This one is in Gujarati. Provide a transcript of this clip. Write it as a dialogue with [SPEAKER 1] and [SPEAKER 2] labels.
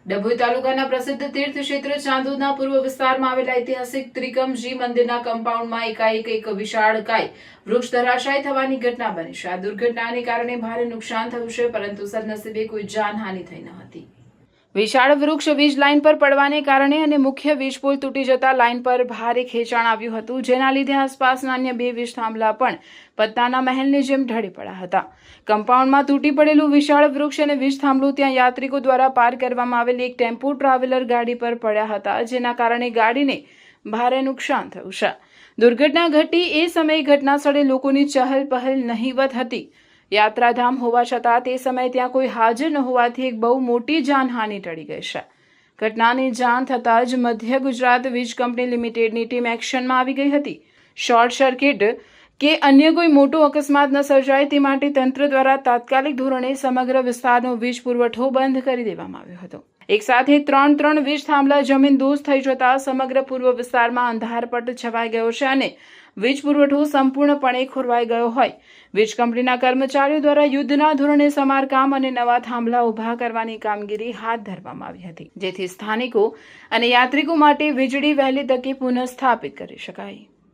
[SPEAKER 1] ડભોઈ તાલુકાના પ્રસિદ્ધ તીર્થક્ષેત્ર ચાંદોદના પૂર્વ વિસ્તારમાં આવેલા ઐતિહાસિક ત્રિકમજી મંદિરના કમ્પાઉન્ડમાં એકાએક એક વિશાળકાય વૃક્ષ ધરાશાયી થવાની ઘટના બની છે. આ દુર્ઘટનાને કારણે ભારે નુકસાન થયું છે, પરંતુ સદનસીબે કોઈ જાનહાનિ થઈ ન હતી. વિશાળ વૃક્ષ વીજ લાઇન પર પડવાને કારણે અને મુખ્ય વીજ પુલ તૂટી જતા લાઇન પર ભારે ખેંચાણ આવ્યું હતું, જેના લીધે આસપાસના અન્ય બે વીજ થાંભલા પણ પત્તાના મહેલની જેમ ઢળી પડ્યા હતા. કમ્પાઉન્ડમાં તૂટી પડેલું વિશાળ વૃક્ષ અને વીજ થાંભલું ત્યાં યાત્રિકો દ્વારા પાર કરવામાં આવેલી એક ટેમ્પો ટ્રાવેલર ગાડી પર પડ્યા હતા, જેના કારણે ગાડીને ભારે નુકસાન થયું છે. દુર્ઘટના ઘટી એ સમયે ઘટના સ્થળે લોકોની ચહલ પહલ નહીવત હતી. યાત્રાધામ હોવા છતાં તે સમયે ત્યાં કોઈ હાજર ન હોવાથી એક બહુ મોટી જાનહાનિ ટળી ગઈ છે. ઘટનાની જાણ થતાં જ મધ્ય ગુજરાત વીજ કંપની લિમિટેડની ટીમ એક્શનમાં આવી ગઈ હતી. શોર્ટ સર્કિટ કે અન્ય કોઈ મોટો અકસ્માત ન સર્જાય તે માટે તંત્ર દ્વારા તાત્કાલિક ધોરણે સમગ્ર વિસ્તારનો વીજ પુરવઠો બંધ કરી દેવામાં આવ્યો હતો. એક સાથે ત્રણ વીજ થાંભલા જમીનદોસ્ત થઈ જતા સમગ્ર પૂર્વ વિસ્તારમાં અંધારપટ છવાઈ ગયો છે અને વીજ પુરવઠો સંપૂર્ણપણે ખોરવાઈ ગયો હોય. વીજ કંપનીના કર્મચારીઓ દ્વારા યુદ્ધના ધોરણે સમારકામ અને નવા થાંભલા ઉભા કરવાની કામગીરી હાથ ધરવામાં આવી હતી, જેથી સ્થાનિકો અને યાત્રિકો માટે વીજળી વહેલી તકે પુનઃસ્થાપિત કરી શકાય.